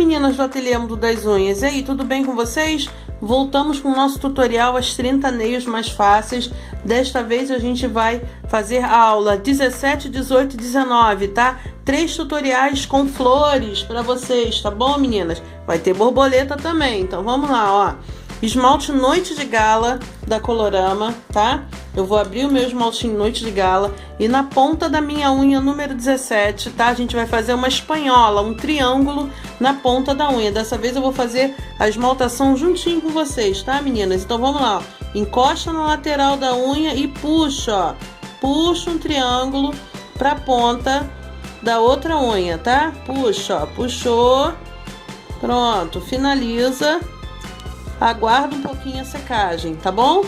meninas do Ateliê Mundo das Unhas, e aí, tudo bem com vocês? Voltamos com o nosso tutorial As 30 Nails Mais Fáceis. Desta vez a gente vai fazer a aula 17, 18 e 19, tá? 3 tutoriais com flores para vocês, tá bom, meninas? Vai ter borboleta também, então vamos lá, ó. Esmalte Noite de Gala da Colorama, tá? Eu vou abrir o meu esmaltinho Noite de Gala e na ponta da minha unha número 17, tá? A gente vai fazer uma espanhola, um triângulo na ponta da unha. Dessa vez eu vou fazer a esmaltação juntinho com vocês, tá, meninas? Então vamos lá, ó. Encosta na lateral da unha e puxa, ó. Puxa um triângulo pra ponta da outra unha, tá? Puxa, ó. Puxou. Pronto, finaliza. Aguarda um pouquinho a secagem, tá bom?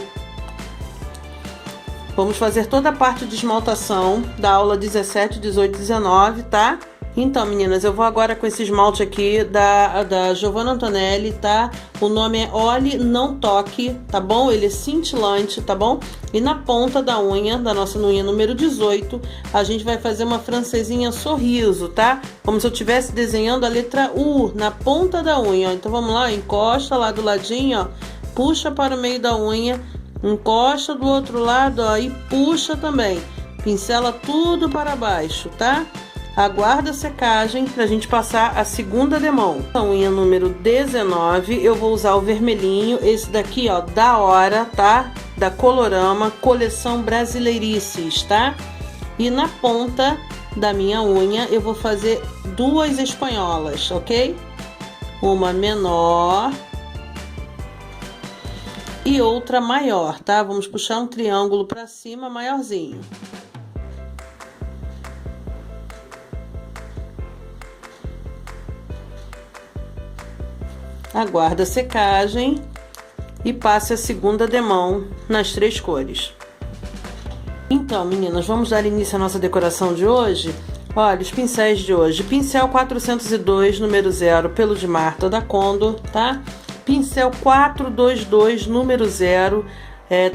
Vamos fazer toda a parte de esmaltação da aula 17, 18 e 19, tá? Então, meninas, eu vou agora com esse esmalte aqui da Giovanna Antonelli, tá? O nome é Olhe Não Toque, tá bom? Ele é cintilante, tá bom? E na ponta da unha, da nossa unha número 18, a gente vai fazer uma francesinha sorriso, tá? Como se eu estivesse desenhando a letra U na ponta da unha, ó. Então, vamos lá, encosta lá do ladinho, ó. Puxa para o meio da unha, encosta do outro lado, ó, e puxa também. Pincela tudo para baixo, tá? Aguarda a secagem pra gente passar a segunda demão. A unha número 19, eu vou usar o vermelhinho, esse daqui, ó, da Hora, tá? Da Colorama, coleção Brasileirices, tá? E na ponta da minha unha eu vou fazer 2 espanholas, ok? Uma menor e outra maior, tá? Vamos puxar um triângulo pra cima, maiorzinho. Aguarda a secagem e passe a segunda demão nas 3 cores. Então, meninas, vamos dar início à nossa decoração de hoje? Olha, os pincéis de hoje. Pincel 402, número 0, pelo de Marta, da Condor, tá? Pincel 422, número 0,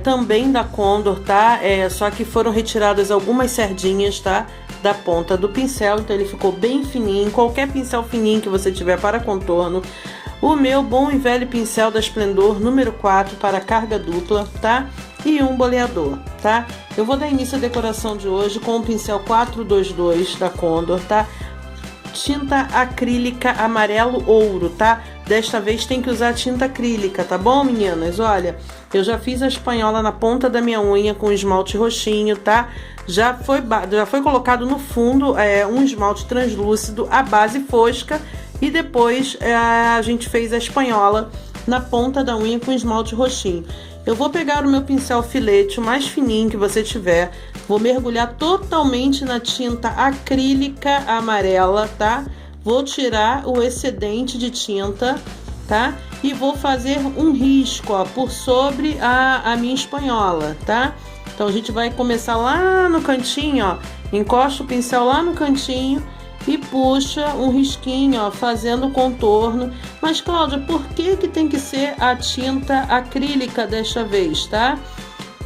também da Condor, tá? Só que foram retiradas algumas sardinhas, tá? Da ponta do pincel, então ele ficou bem fininho. Qualquer pincel fininho que você tiver para contorno. O meu bom e velho pincel da Esplendor, número 4, para carga dupla, tá? E um boleador, tá? Eu vou dar início à decoração de hoje com o pincel 422 da Condor, tá? Tinta acrílica amarelo ouro, tá? Desta vez tem que usar tinta acrílica, tá bom, meninas? Olha, eu já fiz a espanhola na ponta da minha unha com esmalte roxinho, tá? Já foi colocado no fundo um esmalte translúcido, a base fosca, e depois a gente fez a espanhola na ponta da unha com esmalte roxinho. Eu vou pegar o meu pincel filete, o mais fininho que você tiver, vou mergulhar totalmente na tinta acrílica amarela, tá? Vou tirar o excedente de tinta, tá? E vou fazer um risco, ó, por sobre a minha espanhola, tá? Então a gente vai começar lá no cantinho, ó, encosta o pincel lá no cantinho e puxa um risquinho, ó, fazendo contorno. Mas, Cláudia, por que tem que ser a tinta acrílica desta vez, tá?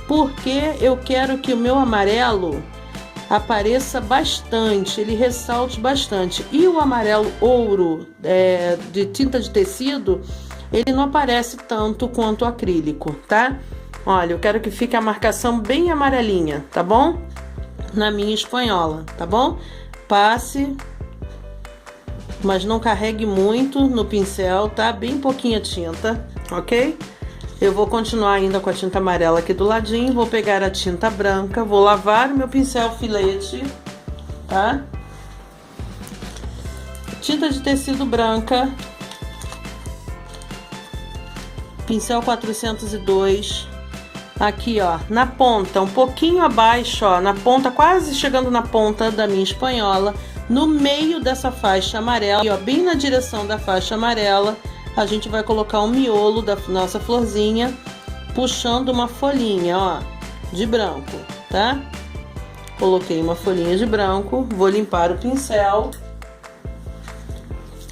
Porque eu quero que o meu amarelo apareça bastante, ele ressalte bastante. E o amarelo ouro de tinta de tecido, ele não aparece tanto quanto o acrílico, tá? Olha, eu quero que fique a marcação bem amarelinha, tá bom? Na minha espanhola, tá bom? Passe, mas não carregue muito no pincel, tá? Bem pouquinha tinta, ok? Eu vou continuar ainda com a tinta amarela aqui do ladinho, vou pegar a tinta branca, vou lavar o meu pincel filete, tá? Tinta de tecido branca, pincel 402, aqui, ó, na ponta, um pouquinho abaixo, ó, na ponta, quase chegando na ponta da minha espanhola, no meio dessa faixa amarela, ó, bem na direção da faixa amarela, a gente vai colocar um miolo da nossa florzinha, puxando uma folhinha, ó, de branco, tá? Coloquei uma folhinha de branco, vou limpar o pincel,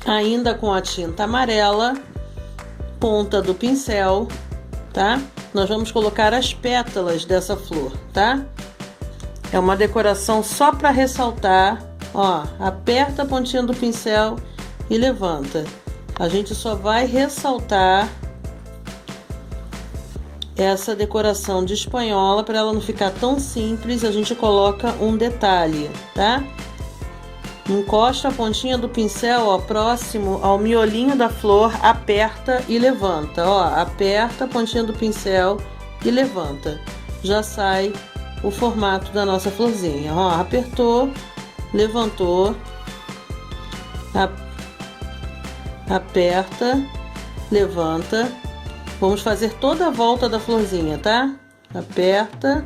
ainda com a tinta amarela, ponta do pincel, tá? Nós vamos colocar as pétalas dessa flor, tá? É uma decoração só para ressaltar, ó, aperta a pontinha do pincel e levanta. A gente só vai ressaltar essa decoração de espanhola, para ela não ficar tão simples, a gente coloca um detalhe, tá? Encosta a pontinha do pincel, ó, próximo ao miolinho da flor, aperta e levanta, ó, aperta a pontinha do pincel e levanta. Já sai o formato da nossa florzinha, ó, apertou, levantou, aperta, levanta. Vamos fazer toda a volta da florzinha, tá? Aperta,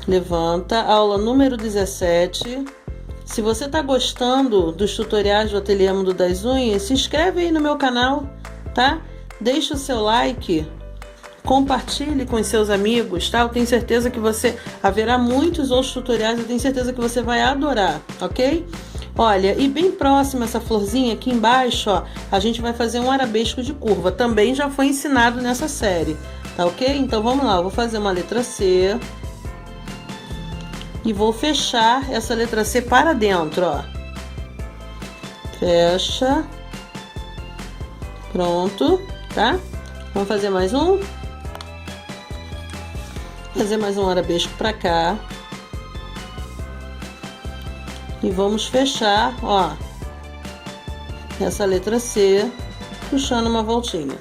levanta. Aula número 17. Se você tá gostando dos tutoriais do Ateliê Mundo das Unhas, se inscreve aí no meu canal, tá? Deixa o seu like, compartilhe com os seus amigos, tá? Eu tenho certeza que haverá muitos outros tutoriais, eu tenho certeza que você vai adorar, ok? Olha, e bem próximo essa florzinha aqui embaixo, ó, a gente vai fazer um arabesco de curva. Também já foi ensinado nessa série, tá ok? Então vamos lá, eu vou fazer uma letra C e vou fechar essa letra C para dentro, ó. Fecha. Pronto, tá? Vamos fazer mais um. Fazer mais um arabesco para cá. E vamos fechar, ó, essa letra C, puxando uma voltinha,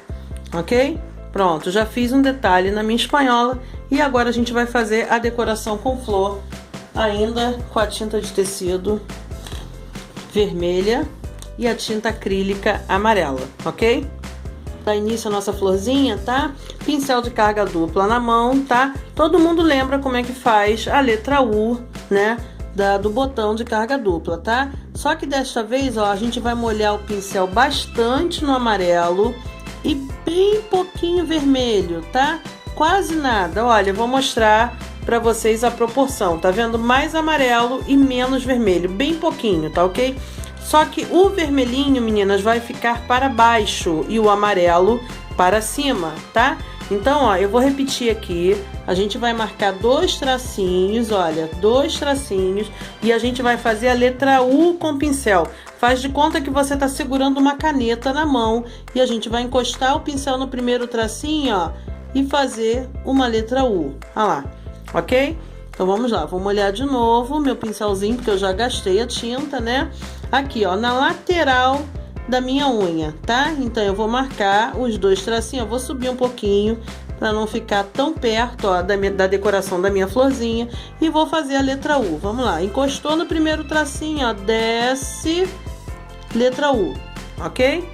ok? Pronto, já fiz um detalhe na minha espanhola e agora a gente vai fazer a decoração com flor, ainda com a tinta de tecido vermelha e a tinta acrílica amarela, ok? Dá início a nossa florzinha, tá? Pincel de carga dupla na mão, tá? Todo mundo lembra como é que faz a letra U, né? Do botão de carga dupla, tá? Só que desta vez, ó, a gente vai molhar o pincel bastante no amarelo e bem pouquinho vermelho, tá? Quase nada. Olha, eu vou mostrar pra vocês a proporção, tá vendo? Mais amarelo e menos vermelho, bem pouquinho, tá ok? Só que o vermelhinho, meninas, vai ficar para baixo e o amarelo para cima, tá? Então, ó, eu vou repetir aqui, a gente vai marcar 2 tracinhos, olha, 2 tracinhos, e a gente vai fazer a letra U com o pincel. Faz de conta que você tá segurando uma caneta na mão, e a gente vai encostar o pincel no primeiro tracinho, ó, e fazer uma letra U, olha lá, ok? Então, vamos lá, vou molhar de novo meu pincelzinho, porque eu já gastei a tinta, né? Aqui, ó, na lateral da minha unha, tá? Então eu vou marcar os 2 tracinhos, eu vou subir um pouquinho para não ficar tão perto, ó, da decoração da minha florzinha, e vou fazer a letra U. Vamos lá, encostou no primeiro tracinho, ó, desce, letra U, ok?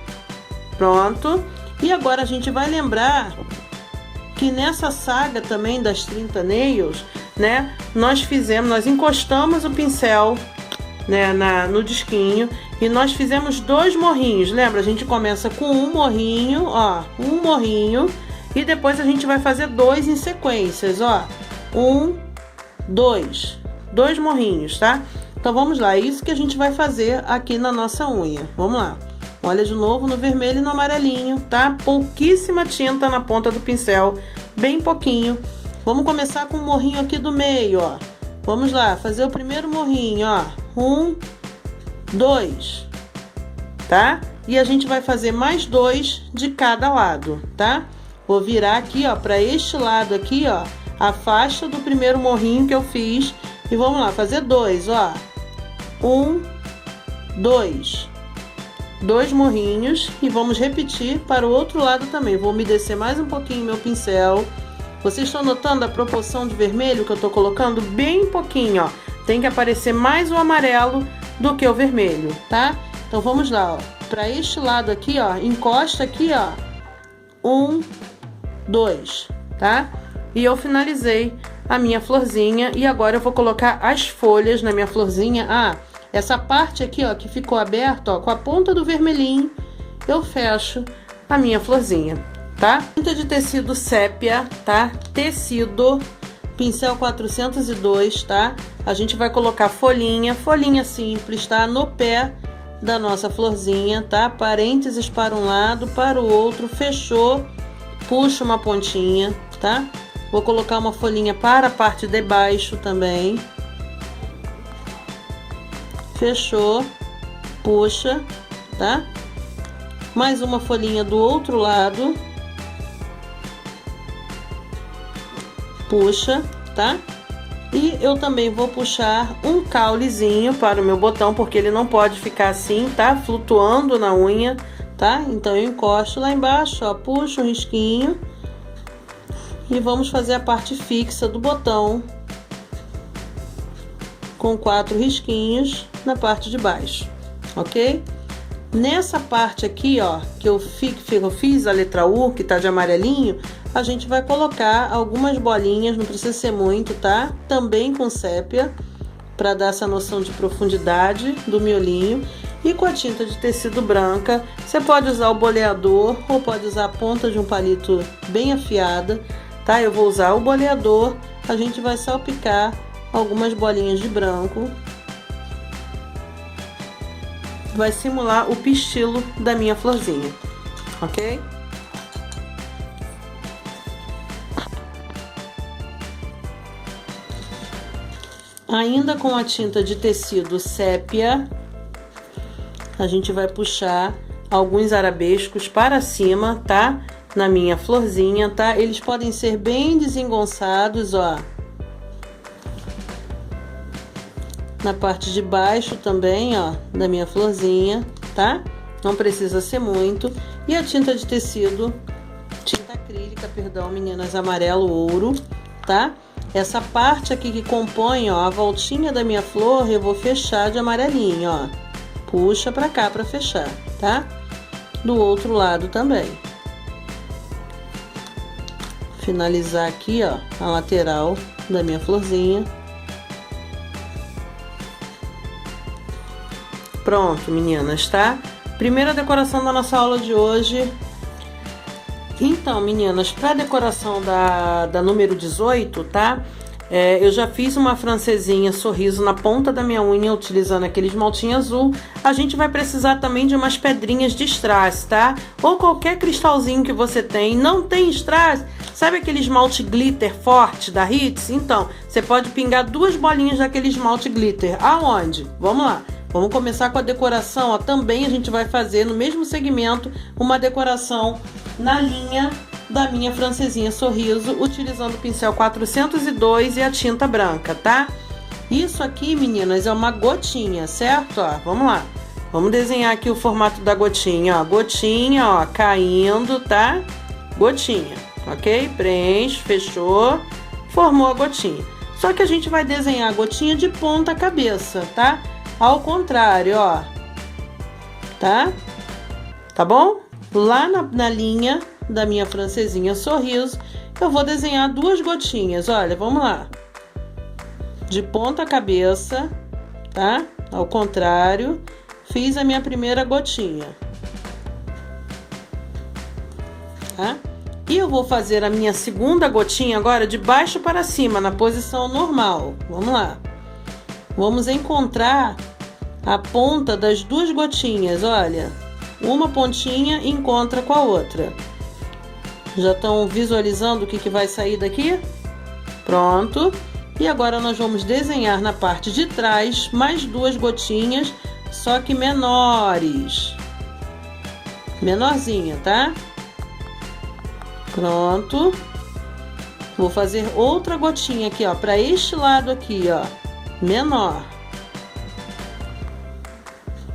Pronto. E agora a gente vai lembrar que nessa saga também das 30 nails, né, nós encostamos o pincel, né, no disquinho, e nós fizemos 2 morrinhos. Lembra? A gente começa com um morrinho, ó, um morrinho, e depois a gente vai fazer 2 em sequências, ó, 1, 2, 2 morrinhos, tá? Então vamos lá, é isso que a gente vai fazer aqui na nossa unha. Vamos lá, olha de novo no vermelho e no amarelinho, tá? Pouquíssima tinta na ponta do pincel, bem pouquinho. Vamos começar com o morrinho aqui do meio, ó. Vamos lá, fazer o primeiro morrinho, ó, 1, 2, tá? E a gente vai fazer mais 2 de cada lado, tá? Vou virar aqui, ó, para este lado aqui, ó, a faixa do primeiro morrinho que eu fiz, e vamos lá, fazer 2, ó, 1, 2, 2 morrinhos, e vamos repetir para o outro lado também. Vou umedecer mais um pouquinho meu pincel. Vocês estão notando a proporção de vermelho que eu tô colocando? Bem pouquinho, ó. Tem que aparecer mais o amarelo do que o vermelho, tá? Então vamos lá, ó. Para este lado aqui, ó, encosta aqui, ó. 1, 2, tá? E eu finalizei a minha florzinha, e agora eu vou colocar as folhas na minha florzinha. Ah, essa parte aqui, ó, que ficou aberta, ó, com a ponta do vermelhinho, eu fecho a minha florzinha, tá? Tinta de tecido sépia, tá? Tecido, pincel 402, tá? A gente vai colocar folhinha simples, tá? No pé da nossa florzinha, tá? Parênteses para um lado, para o outro, fechou, puxa uma pontinha, tá? Vou colocar uma folhinha para a parte de baixo também. Fechou, puxa, tá? mais uma folhinha do outro lado, puxa, tá? E eu também vou puxar um caulezinho para o meu botão, porque ele não pode ficar assim, tá? Flutuando na unha, tá? Então eu encosto lá embaixo, ó, puxo um risquinho e vamos fazer a parte fixa do botão com 4 risquinhos na parte de baixo, ok? Nessa parte aqui, ó, que eu fiz a letra U, que tá de amarelinho, a gente vai colocar algumas bolinhas, não precisa ser muito, tá? Também com sépia, para dar essa noção de profundidade do miolinho. E com a tinta de tecido branca, você pode usar o boleador ou pode usar a ponta de um palito bem afiada, tá? Eu vou usar o boleador, a gente vai salpicar algumas bolinhas de branco. Vai simular o pistilo da minha florzinha, ok? Ainda com a tinta de tecido sépia, a gente vai puxar alguns arabescos para cima, tá? Na minha florzinha, tá? Eles podem ser bem desengonçados, ó. Na parte de baixo também, ó, da minha florzinha, tá? Não precisa ser muito. E a tinta de tecido, tinta acrílica, perdão, meninas, amarelo ouro, tá? Essa parte aqui que compõe, ó, a voltinha da minha flor, eu vou fechar de amarelinho, ó. Puxa pra cá pra fechar, tá? Do outro lado também. Finalizar aqui, ó, a lateral da minha florzinha. Pronto, meninas, tá? Primeira decoração da nossa aula de hoje. Então, meninas, para decoração da número 18, tá? Eu já fiz uma francesinha sorriso na ponta da minha unha, utilizando aquele esmaltinho azul. A gente vai precisar também de umas pedrinhas de strass, tá? Ou qualquer cristalzinho que você tem. Não tem strass? Sabe aquele esmalte glitter forte da Hits? Então, você pode pingar 2 bolinhas daquele esmalte glitter. Aonde? Vamos lá. Vamos começar com a decoração, ó. Também a gente vai fazer no mesmo segmento uma decoração na linha da minha francesinha sorriso, utilizando o pincel 402 e a tinta branca, tá? Isso aqui, meninas, é uma gotinha, certo? Ó, vamos lá. Vamos desenhar aqui o formato da gotinha, ó. Gotinha, ó, caindo, tá? Gotinha, ok? Preenche, fechou, formou a gotinha. Só que a gente vai desenhar a gotinha de ponta cabeça, tá? Ao contrário, ó, tá? Tá bom? Lá na linha da minha francesinha sorriso, eu vou desenhar 2 gotinhas, olha, vamos lá. De ponta cabeça, tá? Ao contrário, fiz a minha primeira gotinha, tá? E eu vou fazer a minha segunda gotinha agora de baixo para cima, na posição normal. Vamos lá. Vamos encontrar a ponta das 2 gotinhas, olha. Uma pontinha encontra com a outra. Já estão visualizando o que vai sair daqui? Pronto. E agora nós vamos desenhar na parte de trás mais 2 gotinhas, só que menores. Menorzinha, tá? Pronto. Vou fazer outra gotinha aqui, ó, para este lado aqui, ó. Menor.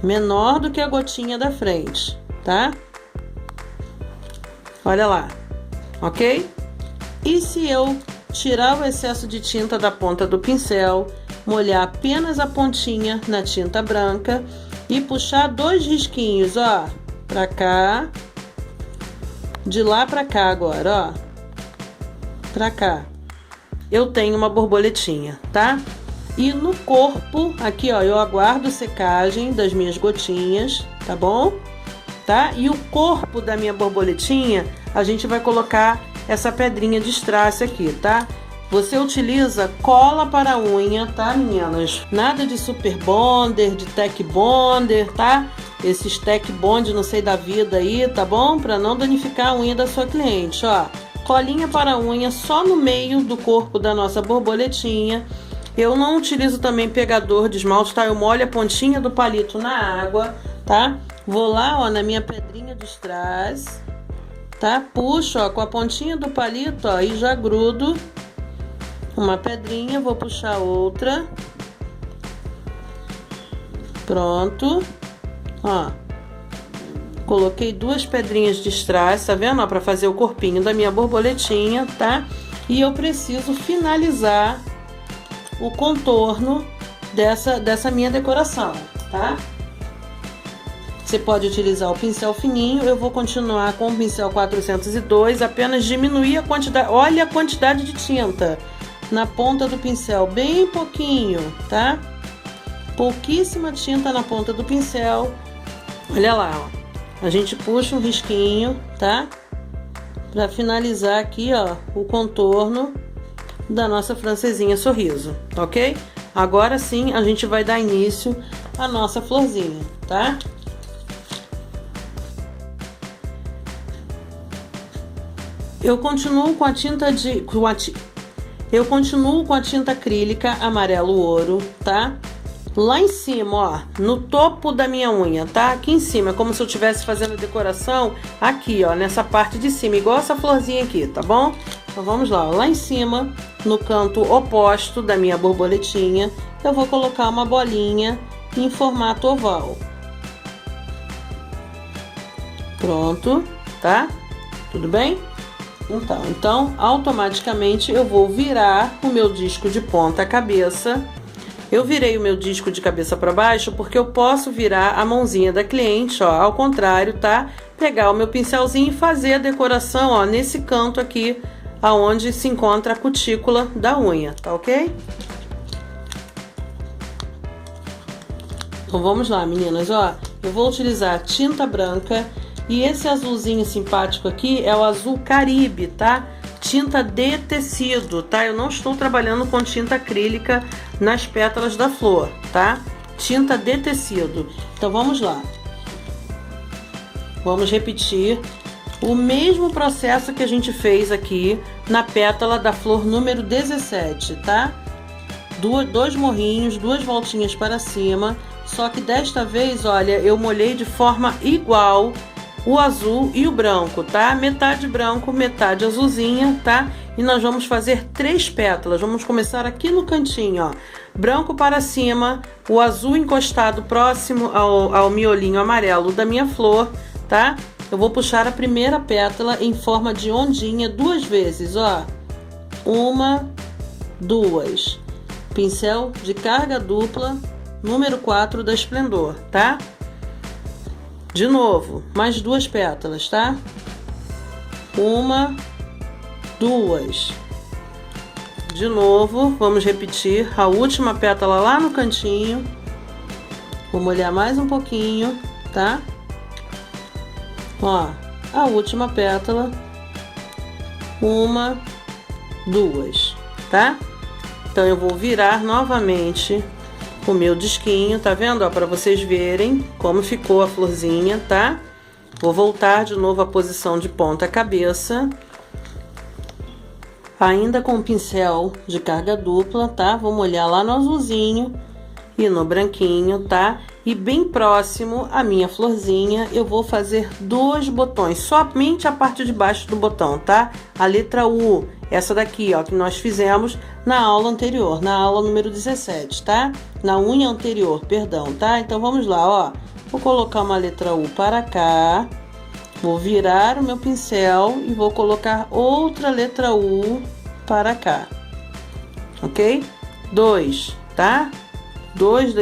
Menor do que a gotinha da frente, tá? Olha lá, ok? E se eu tirar o excesso de tinta da ponta do pincel, molhar apenas a pontinha na tinta branca e puxar 2 risquinhos, ó, pra cá, de lá pra cá agora, ó, pra cá, eu tenho uma borboletinha, tá? E no corpo, aqui, ó, eu aguardo secagem das minhas gotinhas, tá bom? Tá? E o corpo da minha borboletinha, a gente vai colocar essa pedrinha de strass aqui, tá? Você utiliza cola para unha, tá, meninas? Nada de super bonder, de tack bonder, tá? Esses tack bond, não sei da vida aí, tá bom? Para não danificar a unha da sua cliente, ó. Colinha para unha só no meio do corpo da nossa borboletinha. Eu não utilizo também pegador de esmalte, tá? Eu molho a pontinha do palito na água, tá? Vou lá, ó, na minha pedrinha de de strass, tá? Puxo, ó, com a pontinha do palito, ó, e já grudo uma pedrinha, vou puxar outra. Pronto, ó. Coloquei 2 pedrinhas de strass, tá vendo? Ó, pra fazer o corpinho da minha borboletinha, tá? E eu preciso finalizar o contorno dessa minha decoração, tá? Você pode utilizar o pincel fininho, eu vou continuar com o pincel 402, apenas diminuir a quantidade, olha a quantidade de tinta na ponta do pincel, bem pouquinho, tá? Pouquíssima tinta na ponta do pincel, olha lá, ó. A gente puxa um risquinho, tá? Pra finalizar aqui, ó, o contorno da nossa francesinha sorriso, ok? Agora sim, a gente vai dar início à nossa florzinha, tá? Eu continuo com a tinta acrílica amarelo ouro, tá? Lá em cima, ó, no topo da minha unha, tá? Aqui em cima, é como se eu estivesse fazendo a decoração aqui, ó, nessa parte de cima, igual essa florzinha aqui, tá bom? Então vamos lá, ó, lá em cima, no canto oposto da minha borboletinha, eu vou colocar uma bolinha em formato oval. Pronto, tá? Tudo bem? Então, automaticamente eu vou virar o meu disco de ponta cabeça. Eu virei o meu disco de cabeça para baixo porque eu posso virar a mãozinha da cliente, ó, ao contrário, tá? Pegar o meu pincelzinho e fazer a decoração, ó, nesse canto aqui, aonde se encontra a cutícula da unha, tá ok? Então vamos lá, meninas, ó, eu vou utilizar tinta branca e esse azulzinho simpático aqui é o azul Caribe, tá? Tinta de tecido, tá? Eu não estou trabalhando com tinta acrílica nas pétalas da flor, tá? Tinta de tecido. Então vamos lá. Vamos repetir o mesmo processo que a gente fez aqui na pétala da flor número 17, tá? Dois morrinhos, 2 voltinhas para cima, só que desta vez, olha, eu molhei de forma igual o azul e o branco, tá? Metade branco, metade azulzinha, tá? E nós vamos fazer 3 pétalas. Vamos começar aqui no cantinho, ó. Branco para cima, o azul encostado próximo ao miolinho amarelo da minha flor, tá? Eu vou puxar a primeira pétala em forma de ondinha 2 vezes, ó. 1, 2. Pincel de carga dupla, número 4 da Esplendor, tá? De novo, mais 2 pétalas, tá? 1, 2. De novo, vamos repetir a última pétala lá no cantinho. Vou molhar mais um pouquinho, tá? Ó, a última pétala. 1, 2, tá? Então eu vou virar novamente o meu disquinho, tá vendo? Ó, para vocês verem como ficou a florzinha, tá? Vou voltar de novo à posição de ponta cabeça. Ainda com o pincel de carga dupla, tá? Vou molhar lá no azulzinho e no branquinho, tá? E bem próximo à minha florzinha, eu vou fazer 2 botões, somente a parte de baixo do botão, tá? A letra U, essa daqui, ó, que nós fizemos na aula anterior, na aula número 17, tá? Na unha anterior, perdão, tá? Então vamos lá, ó. Vou colocar uma letra U para cá, vou virar o meu pincel e vou colocar outra letra U para cá, ok? 2, tá? Duas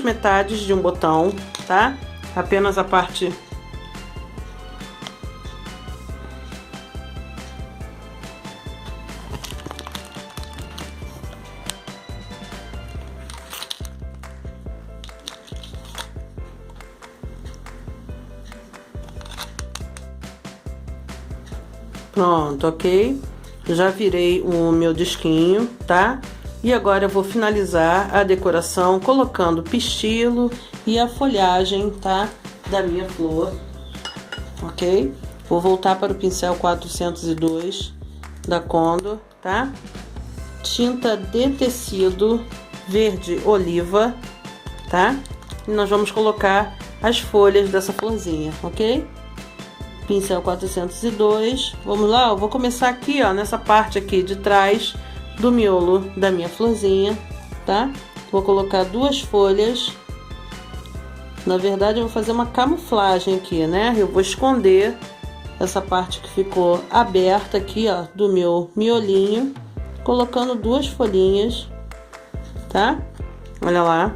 metades de um botão, tá? Apenas a parte pronto, ok? Já virei o meu disquinho, tá? E agora eu vou finalizar a decoração colocando pistilo e a folhagem, tá? Da minha flor, ok? Vou voltar para o pincel 402 da Condor, tá? Tinta de tecido verde oliva, tá? E nós vamos colocar as folhas dessa florzinha, ok? Pincel 402. Vamos lá, eu vou começar aqui, ó, nessa parte aqui de trás do miolo da minha florzinha, tá? Vou colocar 2 folhas. Na verdade, eu vou fazer uma camuflagem aqui, né? Eu vou esconder essa parte que ficou aberta aqui, ó, do meu miolinho, colocando 2 folhinhas, tá? Olha lá.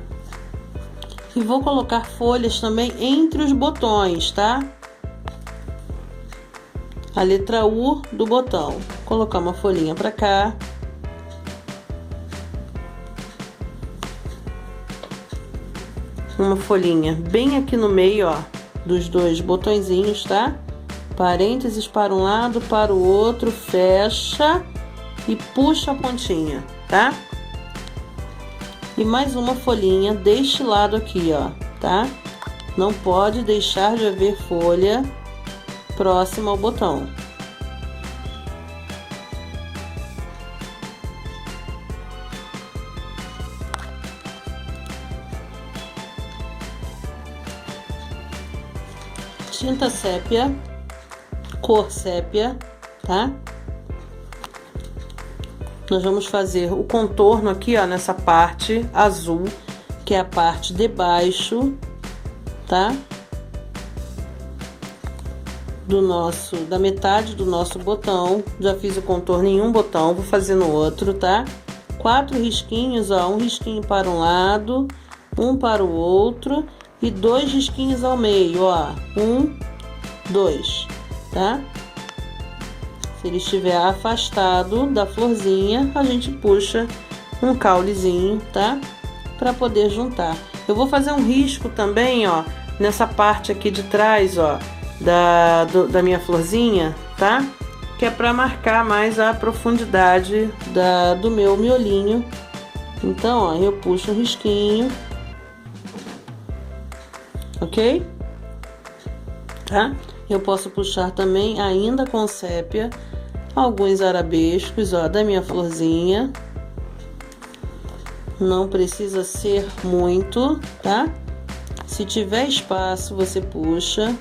E vou colocar folhas também entre os botões, tá? A letra U do botão. Vou colocar uma folhinha pra cá. Uma folhinha bem aqui no meio, ó, dos 2 botõezinhos, tá? Parênteses para um lado, para o outro, fecha e puxa a pontinha, tá? E mais uma folhinha deste lado aqui, ó, tá? Não pode deixar de haver folha próxima ao botão. Tinta sépia, cor sépia, tá? Nós vamos fazer o contorno aqui, ó, nessa parte azul, que é a parte de baixo, tá? Da metade do nosso botão. Já fiz o contorno em um botão, vou fazer no outro, tá? 4 risquinhos, ó, um risquinho para um lado, um para o outro e 2 risquinhos ao meio, ó, 1, 2, tá? Se ele estiver afastado da florzinha, a gente puxa um caulezinho, tá? Para poder juntar. Eu vou fazer um risco também, ó, nessa parte aqui de trás, ó, da minha florzinha, tá? Que é para marcar mais a profundidade do meu miolinho. Então, ó, eu puxo um risquinho, ok? Tá? Eu posso puxar também, ainda com sépia, alguns arabescos, ó, da minha florzinha. Não precisa ser muito, tá? Se tiver espaço, você puxa.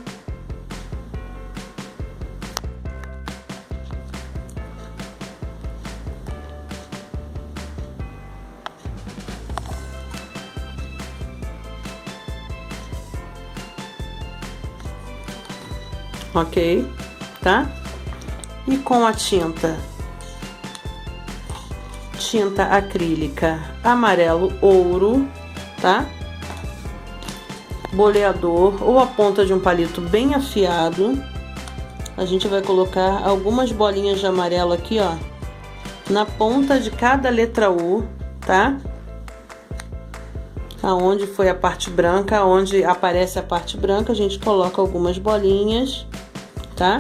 Ok, tá? E com a tinta acrílica amarelo ouro, tá? Boleador ou a ponta de um palito bem afiado, a gente vai colocar algumas bolinhas de amarelo aqui, ó, na ponta de cada letra U, tá? Aonde foi a parte branca, onde aparece a parte branca, a gente coloca algumas bolinhas, tá?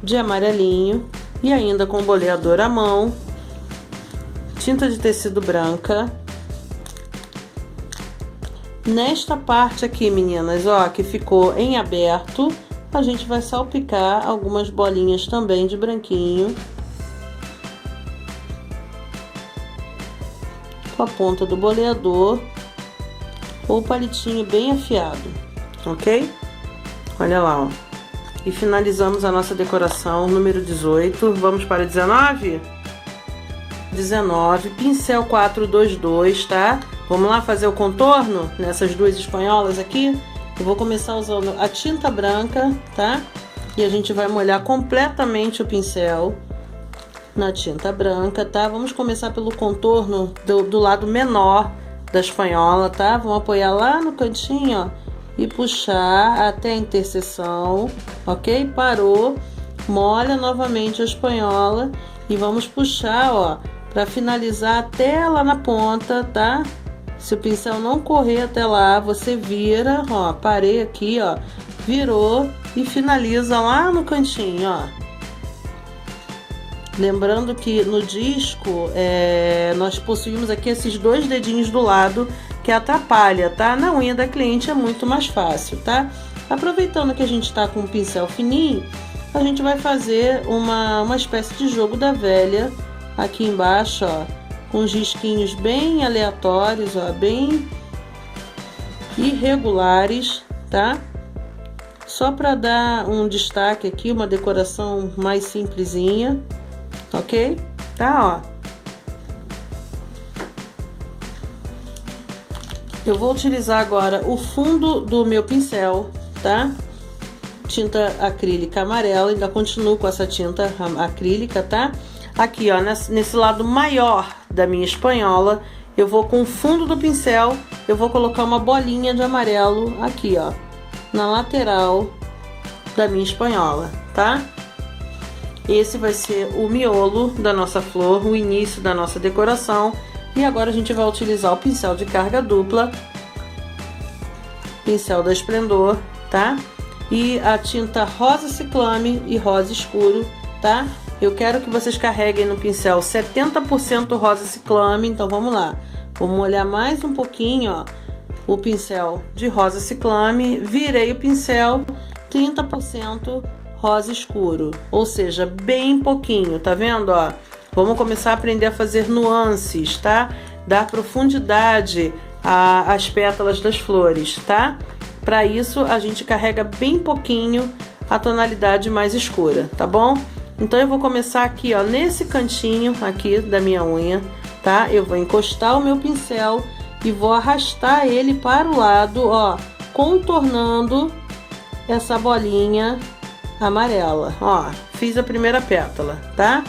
De amarelinho e ainda com boleador à mão, tinta de tecido branca. Nesta parte aqui, meninas, ó, que ficou em aberto, a gente vai salpicar algumas bolinhas também de branquinho com a ponta do boleador ou palitinho bem afiado, ok? Olha lá, ó. E finalizamos a nossa decoração número 18. Vamos para 19? 19, pincel 422, tá? Vamos lá fazer o contorno nessas 2 espanholas aqui. Eu vou começar usando a tinta branca, tá? E a gente vai molhar completamente o pincel na tinta branca, tá? Vamos começar pelo contorno do lado menor da espanhola, tá? Vamos apoiar lá no cantinho, ó, e puxar até a interseção, ok? Parou, molha novamente a espanhola e vamos puxar, ó, para finalizar até lá na ponta, tá? Se o pincel não correr até lá, você vira, ó, parei aqui, ó, virou e finaliza lá no cantinho, ó. Lembrando que no disco, nós possuímos aqui esses 2 dedinhos do lado que atrapalha, tá? Na unha da cliente é muito mais fácil, tá? Aproveitando que a gente tá com um pincel fininho, a gente vai fazer uma espécie de jogo da velha aqui embaixo, ó, com uns risquinhos bem aleatórios, ó, bem irregulares, tá? Só para dar um destaque aqui, uma decoração mais simplesinha, ok? Tá, ó. Eu vou utilizar agora o fundo do meu pincel, tá? Tinta acrílica amarela, ainda continuo com essa tinta acrílica, tá? Aqui, ó, nesse lado maior da minha espanhola, eu vou com o fundo do pincel, eu vou colocar uma bolinha de amarelo aqui, ó, na lateral da minha espanhola, tá? Esse vai ser o miolo da nossa flor, o início da nossa decoração. E agora a gente vai utilizar o pincel de carga dupla, pincel da Esplendor, tá? E a tinta rosa ciclame e rosa escuro, tá? Eu quero que vocês carreguem no pincel 70% rosa ciclame, então vamos lá. Vou molhar mais um pouquinho, ó, o pincel de rosa ciclame, virei o pincel 30% rosa escuro, ou seja, bem pouquinho, tá vendo, ó? Vamos começar a aprender a fazer nuances, tá? Dar profundidade às pétalas das flores, tá? Para isso, a gente carrega bem pouquinho a tonalidade mais escura, tá bom? Então, eu vou começar aqui, ó, nesse cantinho aqui da minha unha, tá? Eu vou encostar o meu pincel e vou arrastar ele para o lado, ó, contornando essa bolinha amarela, ó. Fiz a primeira pétala, tá?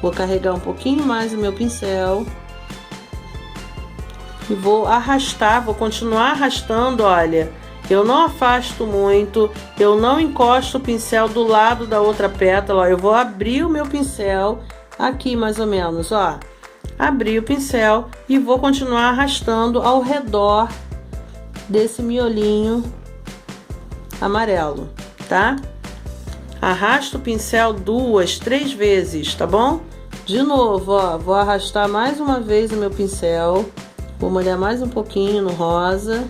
Vou carregar um pouquinho mais o meu pincel e vou arrastar, vou continuar arrastando, olha. Eu não afasto muito, eu não encosto o pincel do lado da outra pétala, ó. Eu vou abrir o meu pincel aqui mais ou menos, ó. Abri o pincel e vou continuar arrastando ao redor desse miolinho amarelo, tá? Arrasta o pincel 2, 3 vezes, tá bom? De novo, ó, vou arrastar mais uma vez o meu pincel, vou molhar mais um pouquinho no rosa,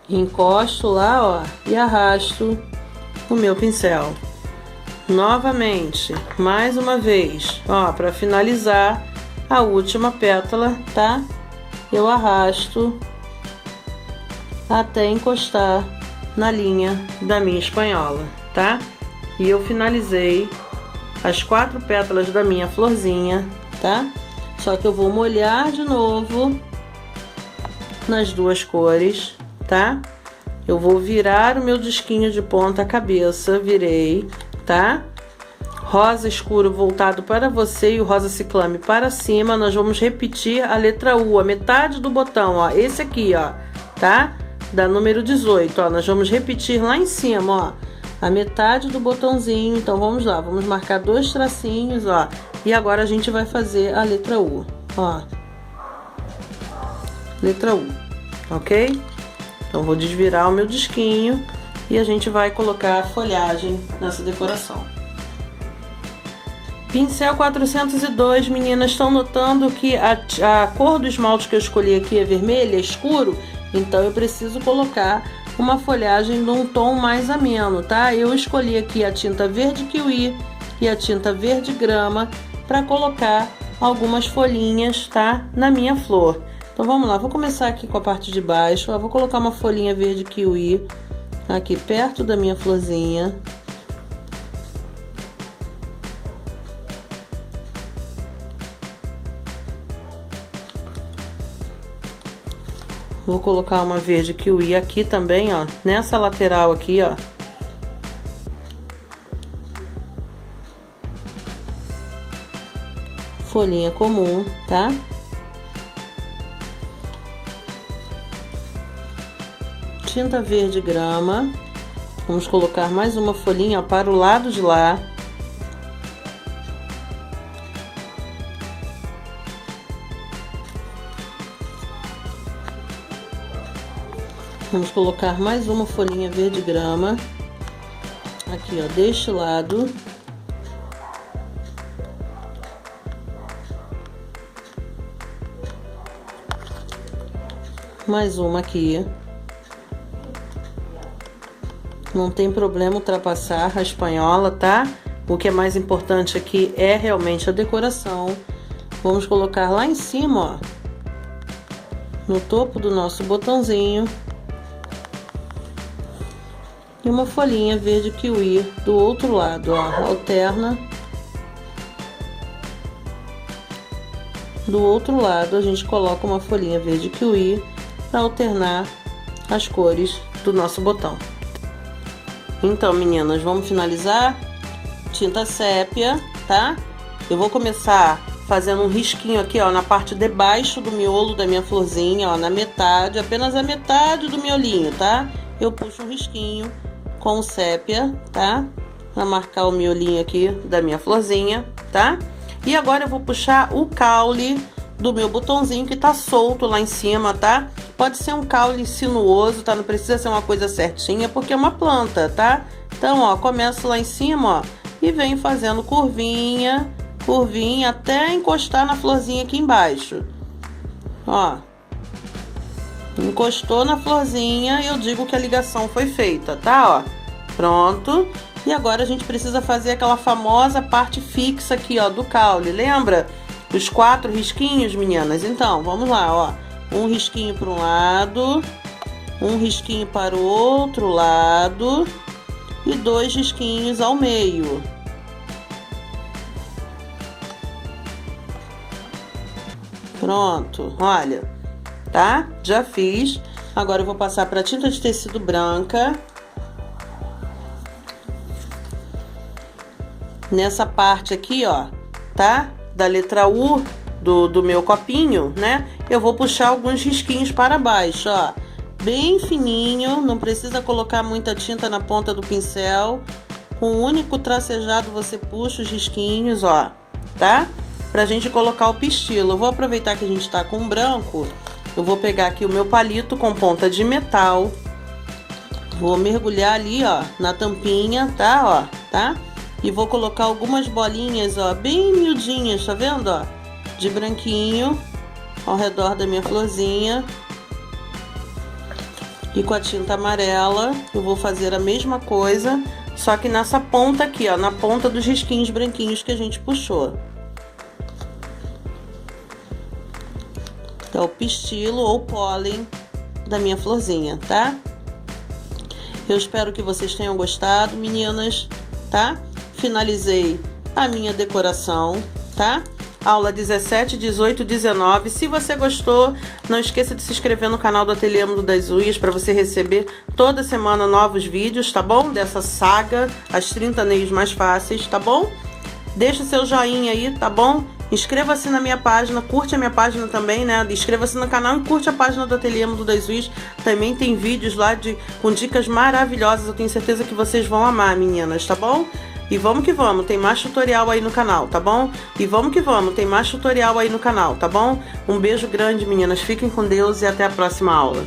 encosto lá, ó, e arrasto o meu pincel. Novamente, mais uma vez, ó, para finalizar a última pétala, tá? Eu arrasto até encostar na linha da minha espanhola, tá? E eu finalizei as 4 pétalas da minha florzinha, tá? Só que eu vou molhar de novo nas duas cores, tá? Eu vou virar o meu disquinho de ponta cabeça, virei, tá? Rosa escuro voltado para você e o rosa ciclame para cima. Nós vamos repetir a letra U, a metade do botão, ó, esse aqui, ó, tá? Da número 18, ó, nós vamos repetir lá em cima, ó, a metade do botãozinho. Então vamos lá, vamos marcar 2 tracinhos, ó, e agora a gente vai fazer a letra U, ó, letra U, ok? Então vou desvirar o meu disquinho e a gente vai colocar a folhagem nessa decoração. Pincel 402, meninas, estão notando que a cor do esmalte que eu escolhi aqui é vermelha, é escuro? Então eu preciso colocar uma folhagem num tom mais ameno, tá? Eu escolhi aqui a tinta verde kiwi e a tinta verde grama para colocar algumas folhinhas, tá? Na minha flor. Então vamos lá, vou começar aqui com a parte de baixo. Eu vou colocar uma folhinha verde kiwi aqui perto da minha florzinha. Vou colocar uma verde kiwi aqui também, ó, nessa lateral aqui, ó. Folhinha comum, tá? Tinta verde grama. Vamos colocar mais uma folhinha, ó, para o lado de lá. Vamos colocar mais uma folhinha verde grama aqui, ó, deste lado. Mais uma aqui. Não tem problema ultrapassar a espanhola, tá? O que é mais importante aqui é realmente a decoração. Vamos colocar lá em cima, ó, no topo do nosso botãozinho, e uma folhinha verde kiwi do outro lado, ó, alterna. Do outro lado a gente coloca uma folhinha verde kiwi para alternar as cores do nosso botão. Então, meninas, vamos finalizar. Tinta sépia, tá? Eu vou começar fazendo um risquinho aqui, ó, na parte de baixo do miolo da minha florzinha, ó, na metade, apenas a metade do miolinho, tá? Eu puxo um risquinho com sépia, tá? Pra marcar o miolinho aqui da minha florzinha, tá? E agora eu vou puxar o caule do meu botãozinho que tá solto lá em cima, tá? Pode ser um caule sinuoso, tá? Não precisa ser uma coisa certinha, porque é uma planta, tá? Então, ó, começo lá em cima, ó, e venho fazendo curvinha, curvinha, até encostar na florzinha aqui embaixo. Ó, encostou na florzinha, eu digo que a ligação foi feita, tá? Ó, pronto. E agora a gente precisa fazer aquela famosa parte fixa aqui, ó, do caule. Lembra? Os 4 risquinhos, meninas? Então, vamos lá, ó. Um risquinho para um lado, um risquinho para o outro lado e 2 risquinhos ao meio. Pronto, olha, tá? Já fiz. Agora eu vou passar para tinta de tecido branca. Nessa parte aqui, ó, tá? Da letra U do meu copinho, né? Eu vou puxar alguns risquinhos para baixo, ó. Bem fininho, não precisa colocar muita tinta na ponta do pincel. Com um único tracejado você puxa os risquinhos, ó, tá? Pra gente colocar o pistilo. Eu vou aproveitar que a gente tá com branco. Eu vou pegar aqui o meu palito com ponta de metal. Vou mergulhar ali, ó, na tampinha, tá? Ó, tá? E vou colocar algumas bolinhas, ó, bem miudinhas, tá vendo, ó? De branquinho ao redor da minha florzinha. E com a tinta amarela eu vou fazer a mesma coisa, só que nessa ponta aqui, ó, na ponta dos risquinhos branquinhos que a gente puxou. É o pistilo ou pólen da minha florzinha, tá? Eu espero que vocês tenham gostado, meninas, tá? Finalizei a minha decoração, tá? Aula 17, 18, 19. Se você gostou, não esqueça de se inscrever no canal do Ateliê Mundo das Unhas para você receber toda semana novos vídeos, tá bom? Dessa saga, as 30 nails mais fáceis, tá bom? Deixa o seu joinha aí, tá bom? Inscreva-se na minha página, curte a minha página também, né? Inscreva-se no canal e curte a página do Ateliê Mundo das Unhas. Também tem vídeos lá com dicas maravilhosas. Eu tenho certeza que vocês vão amar, meninas, tá bom? E vamos que vamos, tem mais tutorial aí no canal, tá bom? E vamos que vamos, tem mais tutorial aí no canal, tá bom? Um beijo grande, meninas. Fiquem com Deus e até a próxima aula.